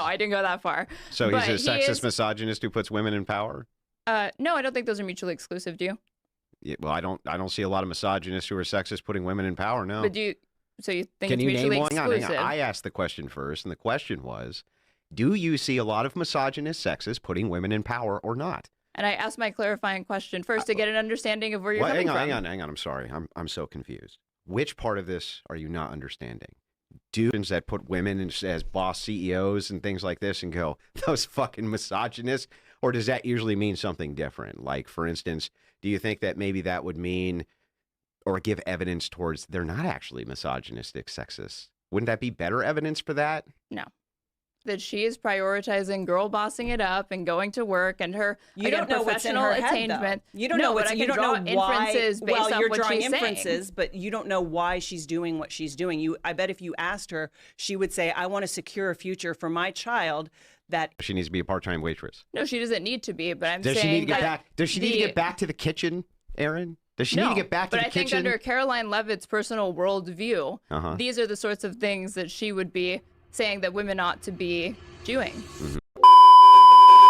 I didn't go that far. So But he's a he sexist is- misogynist who puts women in power? No, I don't think those are mutually exclusive. Do you? Yeah, well, I don't see a lot of misogynists who are sexist putting women in power, no. But do you? So you think Can it's you mutually name one? exclusive? Hang on. I asked the question first, and the question was, do you see a lot of misogynist sexists putting women in power or not? And I asked my clarifying question first to get an understanding of where you're coming from. Hang on. I'm sorry. I'm so confused. Which part of this are you not understanding? Dudes that put women as boss CEOs and things like this and go, those fucking misogynists? Or does that usually mean something different? Like, for instance, do you think that maybe that would mean or give evidence towards they're not actually misogynistic sexists? Wouldn't that be better evidence for that? No. That she is prioritizing girl bossing it up and going to work and her you don't know what's in her head, though. You don't know what's you don't know why. Inferences based well, you're what drawing she's inferences, saying. but you don't know why she's doing what she's doing. I bet if you asked her, she would say, "I want to secure a future for my child." That she needs to be a part-time waitress. No, she doesn't need to be. But I'm does saying she need to get that back? Does she need to get back to the kitchen, Aaron? Does she need to get back to the kitchen? But I think under Caroline Leavitt's personal worldview, these are the sorts of things that she would be saying that women ought to be doing.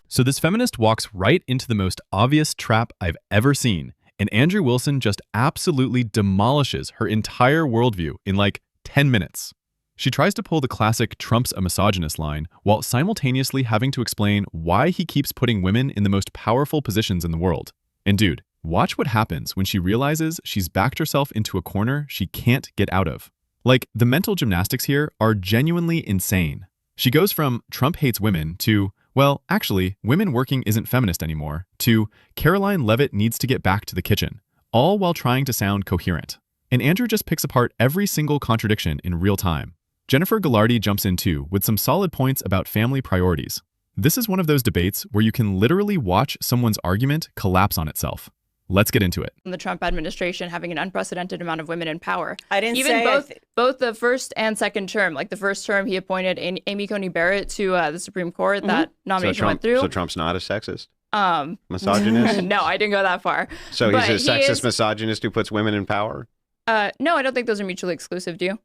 So this feminist walks right into the most obvious trap I've ever seen, and Andrew Wilson just absolutely demolishes her entire worldview in like 10 minutes. She tries to pull the classic Trump's a misogynist line while simultaneously having to explain why he keeps putting women in the most powerful positions in the world. And dude, watch what happens when she realizes she's backed herself into a corner she can't get out of. Like, the mental gymnastics here are genuinely insane. She goes from Trump hates women to, well, actually, women working isn't feminist anymore, to Caroline Leavitt needs to get back to the kitchen, all while trying to sound coherent. And Andrew just picks apart every single contradiction in real time. Jennifer Galardi jumps in too with some solid points about family priorities. This is one of those debates where you can literally watch someone's argument collapse on itself. Let's get into it. The Trump administration having an unprecedented amount of women in power. I didn't even say both the first and second term. Like the first term, he appointed Amy Coney Barrett to the Supreme Court. That nomination went through. So Trump's not a sexist? Misogynist? No, I didn't go that far. So he's a sexist misogynist who puts women in power? No, I don't think those are mutually exclusive. Do you?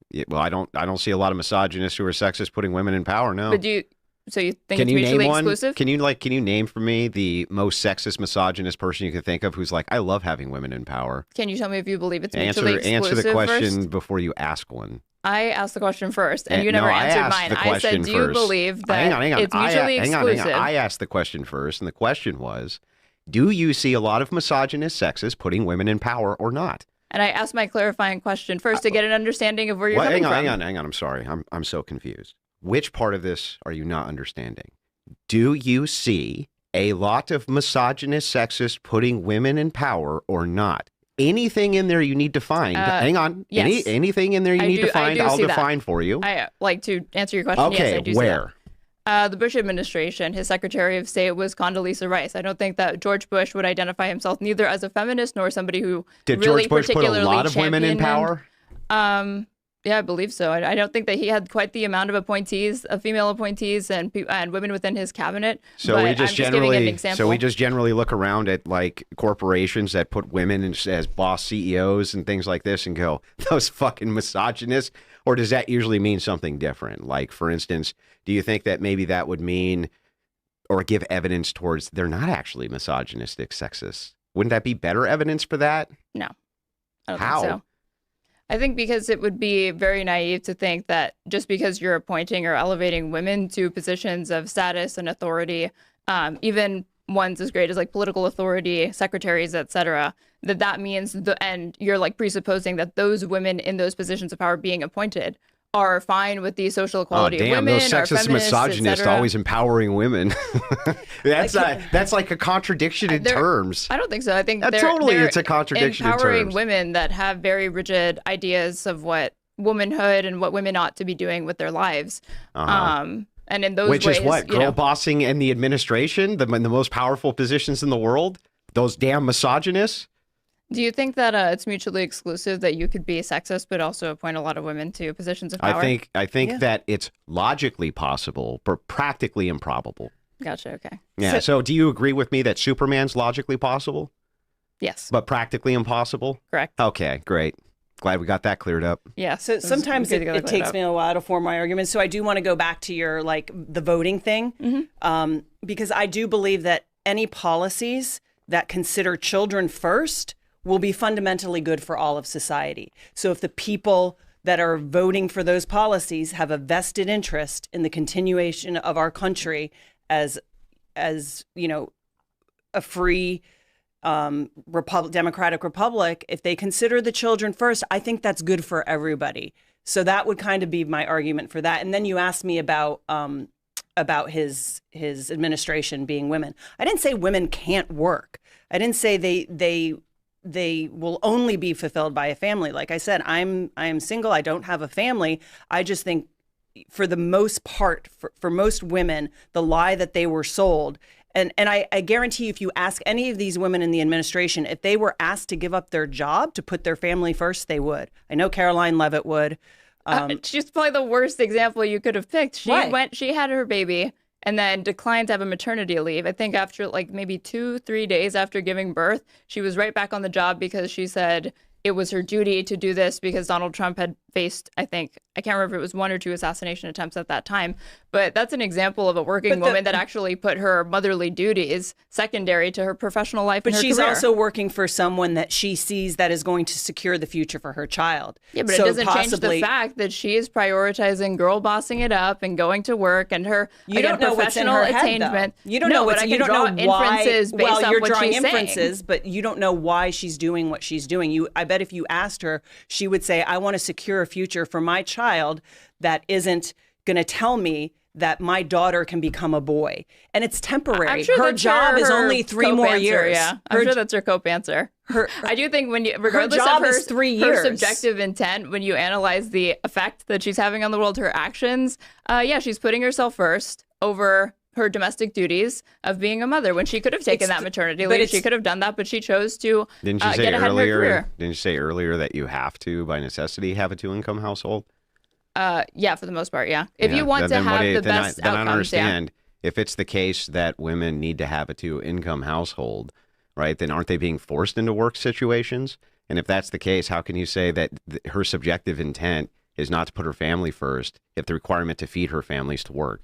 Yeah, well, I don't see a lot of misogynists who are sexist putting women in power. No. But do you? So you think Can it's you mutually name one? exclusive? Can you name for me the most sexist misogynist person you can think of who's like, I love having women in power? Can you tell me if you believe it's mutually exclusive? Answer the question first? before you ask one. I asked the question first, and you never answered mine. I said, do you believe that it's mutually exclusive? I asked the question first, and the question was, do you see a lot of misogynist sexists putting women in power or not? And I asked my clarifying question first to get an understanding of where you're coming from. Hang on. I'm sorry. I'm so confused. Which part of this are you not understanding? Do you see a lot of misogynist sexists putting women in power or not? Anything in there you need to find. Hang on. Yes. Anything in there you need to find, I'll define for you. I like to answer your question. Okay, yes, I do where? See that. The Bush administration, his Secretary of State was Condoleezza Rice. I don't think that George Bush would identify himself neither as a feminist nor somebody who Did really George Bush put a lot of women in championed power? Yeah, I believe so. I don't think that he had quite the amount of appointees, of female appointees, and women within his cabinet. So but we just I'm giving an example. So we just generally look around at like corporations that put women as boss CEOs and things like this and go, those fucking misogynists. Or does that usually mean something different? Like, for instance, do you think that maybe that would mean or give evidence towards they're not actually misogynistic sexists? Wouldn't that be better evidence for that? No, I don't How? think so. I think because it would be very naive to think that just because you're appointing or elevating women to positions of status and authority, even ones as great as like political authority, secretaries, etc., that means and you're like presupposing that those women in those positions of power being appointed are fine with the social equality of women, those sexist misogynists always empowering women. That's like a contradiction in terms. I don't think so. I think it's a contradiction in terms. Empowering women that have very rigid ideas of what womanhood and what women ought to be doing with their lives. And in those ways, is what? Girl bossing in the administration, in the most powerful positions in the world? Those damn misogynists? Do you think that it's mutually exclusive that you could be sexist but also appoint a lot of women to positions of power? I think that it's logically possible, but practically improbable. Gotcha. Okay. Yeah. So do you agree with me that Superman's logically possible? Yes. But practically impossible? Correct. Okay, great. Glad we got that cleared up. Yeah. So sometimes it takes me a while to form my argument. So I do want to go back to your the voting thing, because I do believe that any policies that consider children first will be fundamentally good for all of society. So if the people that are voting for those policies have a vested interest in the continuation of our country as a free democratic republic, if they consider the children first, I think that's good for everybody. So that would kind of be my argument for that. And then you asked me about his administration being women. I didn't say women can't work. I didn't say they will only be fulfilled by a family. Like I said, I am single. I don't have a family. I just think for the most part, for most women, the lie that they were sold. And I guarantee you, if you ask any of these women in the administration, if they were asked to give up their job to put their family first, they would. I know Caroline Leavitt would. She's probably the worst example you could have picked. She had her baby and then declined to have a maternity leave. I think after like maybe 2-3 days after giving birth, she was right back on the job because she said it was her duty to do this because Donald Trump had faced, I can't remember if it was 1 or 2 assassination attempts at that time. But that's an example of a working woman that actually put her motherly duties secondary to her professional life and her she's career. Also working for someone that she sees that is going to secure the future for her child. Yeah, but it doesn't change the fact that she is prioritizing girl bossing it up and going to work and her professional attainment. You don't know what's you don't know why. Inferences based off you're what drawing she's inferences, saying. But you don't know why she's doing what she's doing. I bet if you asked her, she would say, "I want to secure a future for my child that isn't going to tell me that my daughter can become a boy." And it's temporary. I'm sure her job is only 3 more years. Yeah, I'm sure that's her cope answer. I do think regardless her job of her, is 3 years. Her subjective intent, when you analyze the effect that she's having on the world, her actions, she's putting herself first over her domestic duties of being a mother when she could have taken that maternity leave. She could have done that, but she chose to get ahead in her career. Didn't you say earlier that you have to, by necessity, have a 2-income household? Yeah, for the most part, yeah. If you want to have the best outcomes, then I don't understand. If it's the case that women need to have a 2-income household, right, then aren't they being forced into work situations? And if that's the case, how can you say that her subjective intent is not to put her family first if the requirement to feed her family is to work?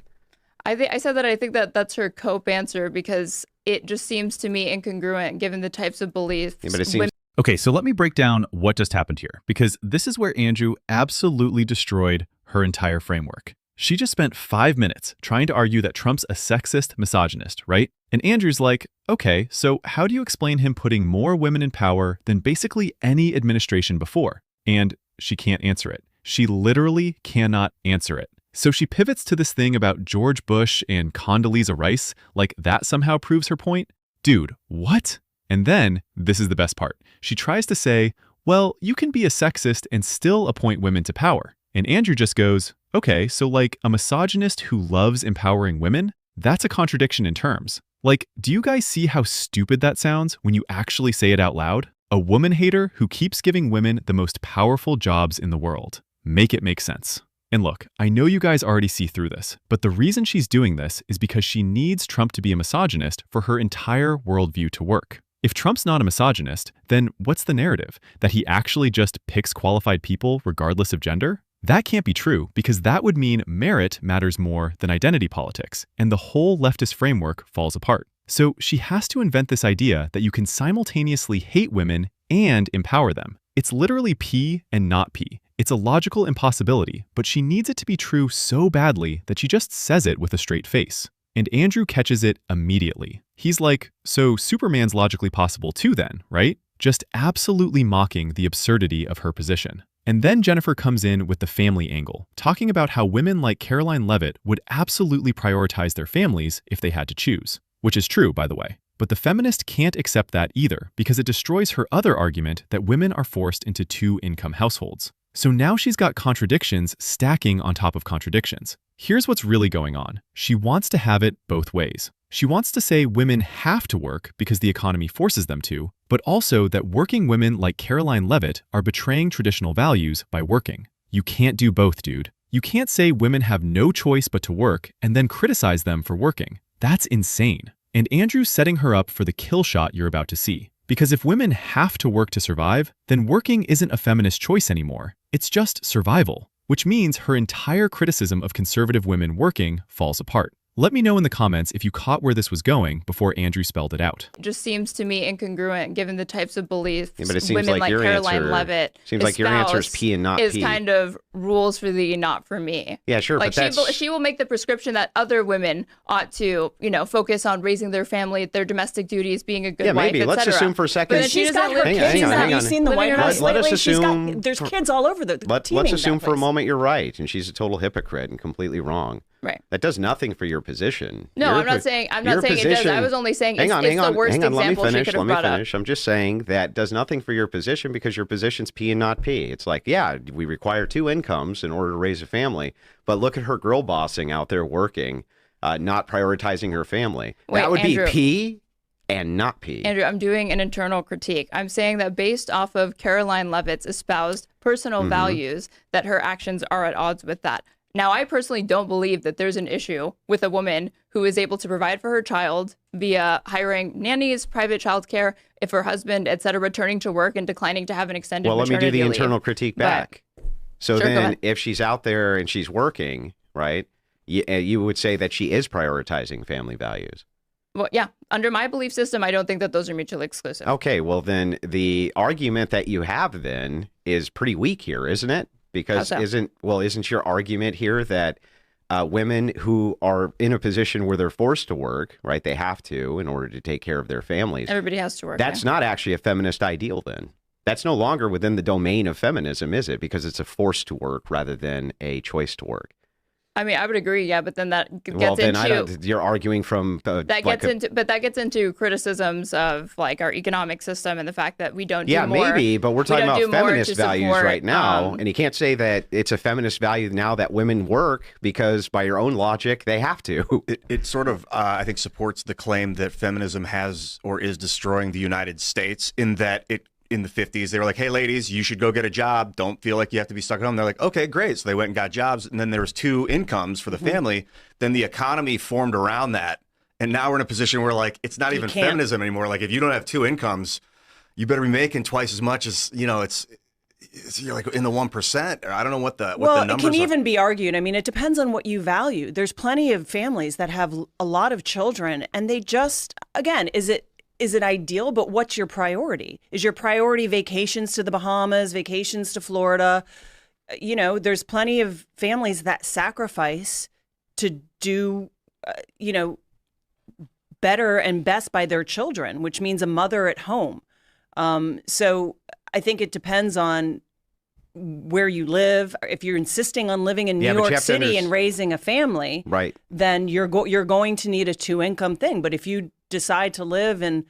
I said that I think that that's her cope answer because it just seems to me incongruent given the types of beliefs. Yeah, but it seems Okay, so let me break down what just happened here, because this is where Andrew absolutely destroyed her entire framework. She just spent 5 minutes trying to argue that Trump's a sexist misogynist, right? And Andrew's like, okay, so how do you explain him putting more women in power than basically any administration before? And she can't answer it. She literally cannot answer it. So she pivots to this thing about George Bush and Condoleezza Rice, like that somehow proves her point. Dude, what? And then, this is the best part. She tries to say, well, you can be a sexist and still appoint women to power. And Andrew just goes, okay, so like a misogynist who loves empowering women? That's a contradiction in terms. Like, do you guys see how stupid that sounds when you actually say it out loud? A woman hater who keeps giving women the most powerful jobs in the world. Make it make sense. And look, I know you guys already see through this, but the reason she's doing this is because she needs Trump to be a misogynist for her entire worldview to work. If Trump's not a misogynist, then what's the narrative? That he actually just picks qualified people regardless of gender? That can't be true, because that would mean merit matters more than identity politics, and the whole leftist framework falls apart. So she has to invent this idea that you can simultaneously hate women and empower them. It's literally P and not P. It's a logical impossibility, but she needs it to be true so badly that she just says it with a straight face. And Andrew catches it immediately. He's like, so Superman's logically possible too then, right? Just absolutely mocking the absurdity of her position. And then Jennifer comes in with the family angle, talking about how women like Caroline Leavitt would absolutely prioritize their families if they had to choose. Which is true, by the way. But the feminist can't accept that either, because it destroys her other argument that women are forced into 2-income households. So now she's got contradictions stacking on top of contradictions. Here's what's really going on. She wants to have it both ways. She wants to say women have to work because the economy forces them to, but also that working women like Caroline Leavitt are betraying traditional values by working. You can't do both, dude. You can't say women have no choice but to work and then criticize them for working. That's insane. And Andrew's setting her up for the kill shot you're about to see. Because if women have to work to survive, then working isn't a feminist choice anymore. It's just survival, which means her entire criticism of conservative women working falls apart. Let me know in the comments if you caught where this was going before Andrew spelled it out. It just seems to me incongruent given the types of beliefs but it seems women like Caroline Leavitt seems like your answer is P and not is P. kind of rules for thee, not for me. Yeah, sure, like but she will make the prescription that other women ought to, focus on raising their family, their domestic duties, being a good wife, maybe. Let's assume for a second. But then she's got her kids. Hang on. Have you seen the White House Let us lately? assume there's kids all over the Let's assume for a moment you're right, and she's a total hypocrite and completely wrong. Right. That does nothing for your position. No, I'm not saying it does. I was only saying it's the worst example she could have brought up. I'm just saying that does nothing for your position because your position's P and not P. It's like, yeah, we require 2 incomes in order to raise a family, but look at her girl bossing out there working, not prioritizing her family. Wait, that would Andrew, be P and not P. Andrew, I'm doing an internal critique. I'm saying that based off of Caroline Leavitt's espoused personal values, that her actions are at odds with that. Now, I personally don't believe that there's an issue with a woman who is able to provide for her child via hiring nannies, private childcare, if her husband, et cetera, returning to work and declining to have an extended maternity let me do the leave. internal critique back. So sure, then if she's out there and she's working, right, you would say that she is prioritizing family values. Well, yeah. Under my belief system, I don't think that those are mutually exclusive. Okay, well, then the argument that you have then is pretty weak here, isn't it? Because isn't your argument here that women who are in a position where they're forced to work, right? They have to in order to take care of their families. Everybody has to work. That's not actually a feminist ideal then. That's no longer within the domain of feminism, is it? Because it's a force to work rather than a choice to work. I mean, I would agree, yeah, but then that gets you're arguing from that gets into criticisms of like our economic system and the fact that we don't do more. Yeah, maybe, but we're talking about feminist values right now, and you can't say that it's a feminist value now that women work because by your own logic they have to. It sort of I think supports the claim that feminism has or is destroying the United States in that in the 50s, they were like, hey, ladies, you should go get a job. Don't feel like you have to be stuck at home. They're like, okay, great. So they went and got jobs. And then there was 2 incomes for the family. Then the economy formed around that. And now we're in a position where, like, it's not even feminism anymore. Like, if you don't have 2 incomes, you better be making twice as much as, you're like in the 1%. Or I don't know what the numbers are. It can even be argued. I mean, it depends on what you value. There's plenty of families that have a lot of children. And they just, again, is it ideal? But what's your priority? Is your priority vacations to the Bahamas, vacations to Florida? There's plenty of families that sacrifice to do, better and best by their children, which means a mother at home. So I think it depends on where you live. If you're insisting on living in New York City and raising a family, right, then you're going to need a 2-income thing. But if you decide to live in,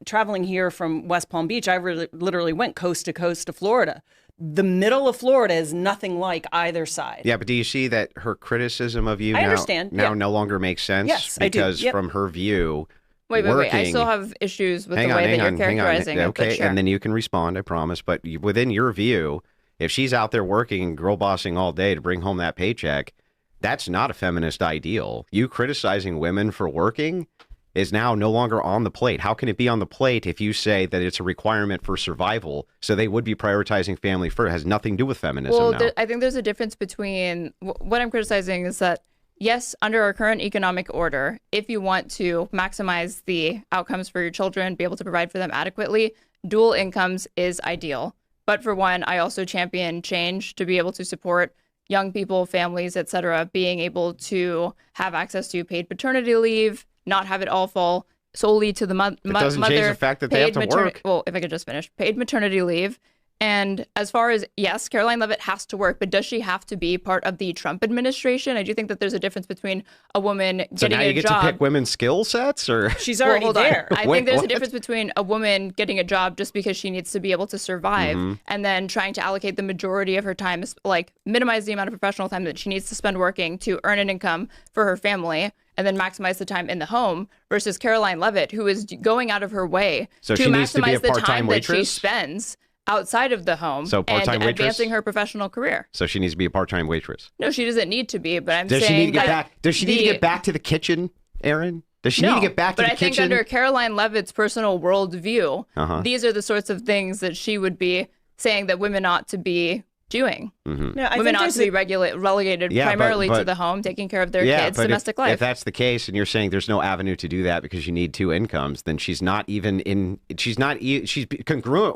traveling here from West Palm Beach, I literally went coast to coast to Florida. The middle of Florida is nothing like either side. Yeah, but do you see that her criticism of you now no longer makes sense? Yes, because I do. Yep. From her view, Wait. I still have issues with the way that you're characterizing it. Okay, sure. And then you can respond, I promise. But within your view, if she's out there working and girl bossing all day to bring home that paycheck, that's not a feminist ideal. You criticizing women for working is now no longer on the plate. How can it be on the plate if you say that it's a requirement for survival? So they would be prioritizing family first. It has nothing to do with feminism now. I think there's a difference between what I'm criticizing is that, yes, under our current economic order, if you want to maximize the outcomes for your children, be able to provide for them adequately, dual incomes is ideal. But for one, I also champion change to be able to support young people, families, et cetera, being able to have access to paid paternity leave, not have it all fall solely to the mother. It doesn't change the fact that they have to work. Well, if I could just finish. Paid maternity leave. And as far as, yes, Caroline Leavitt has to work, but does she have to be part of the Trump administration? I do think that there's a difference between a woman getting a job. So now you get to pick women's skill sets? Or she's already there. I think there's a difference between a woman getting a job just because she needs to be able to survive and then trying to allocate the majority of her time, like minimize the amount of professional time that she needs to spend working to earn an income for her family and then maximize the time in the home versus Caroline Leavitt, who is going out of her way to maximize the time that she spends outside of the home and advancing her professional career. So she needs to be a part-time waitress. No, she doesn't need to be, but I'm saying she need to get back to the kitchen, Aaron? Does she need to get back to but the I think kitchen? under Caroline Leavitt's personal worldview, these are the sorts of things that she would be saying that women ought to be doing. No, I Women think ought to be relegated primarily to the home, taking care of their kids, domestic life. If that's the case, and you're saying there's no avenue to do that because you need two incomes, then she's congruent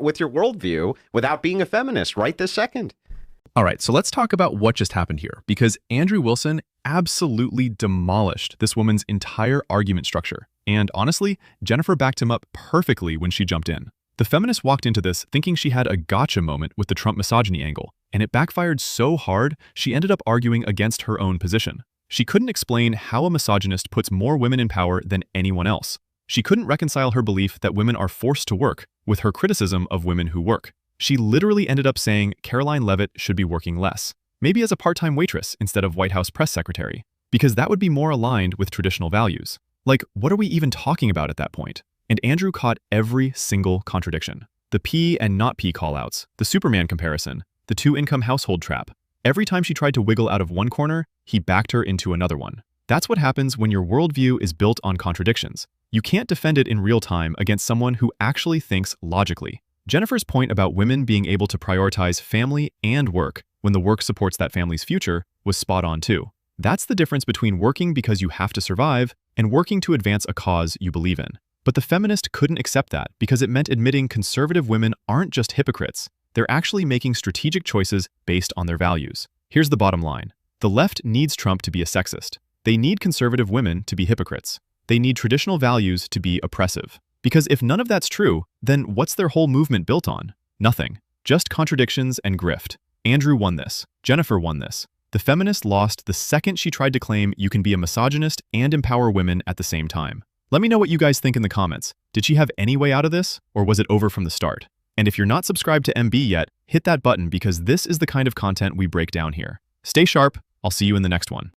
with your worldview without being a feminist right this second. All right, so let's talk about what just happened here, because Andrew Wilson absolutely demolished this woman's entire argument structure. And honestly, Jennifer backed him up perfectly when she jumped in. The feminist walked into this thinking she had a gotcha moment with the Trump misogyny angle, and it backfired so hard she ended up arguing against her own position. She couldn't explain how a misogynist puts more women in power than anyone else. She couldn't reconcile her belief that women are forced to work with her criticism of women who work. She literally ended up saying Caroline Leavitt should be working less, maybe as a part-time waitress instead of White House press secretary, because that would be more aligned with traditional values. Like, what are we even talking about at that point? And Andrew caught every single contradiction. The P and not P callouts, the Superman comparison, the two-income household trap. Every time she tried to wiggle out of one corner, he backed her into another one. That's what happens when your worldview is built on contradictions. You can't defend it in real time against someone who actually thinks logically. Jennifer's point about women being able to prioritize family and work when the work supports that family's future was spot on too. That's the difference between working because you have to survive and working to advance a cause you believe in. But the feminist couldn't accept that because it meant admitting conservative women aren't just hypocrites. They're actually making strategic choices based on their values. Here's the bottom line. The left needs Trump to be a sexist. They need conservative women to be hypocrites. They need traditional values to be oppressive. Because if none of that's true, then what's their whole movement built on? Nothing. Just contradictions and grift. Andrew won this. Jennifer won this. The feminist lost the second she tried to claim you can be a misogynist and empower women at the same time. Let me know what you guys think in the comments. Did she have any way out of this, or was it over from the start? And if you're not subscribed to MB yet, hit that button because this is the kind of content we break down here. Stay sharp. I'll see you in the next one.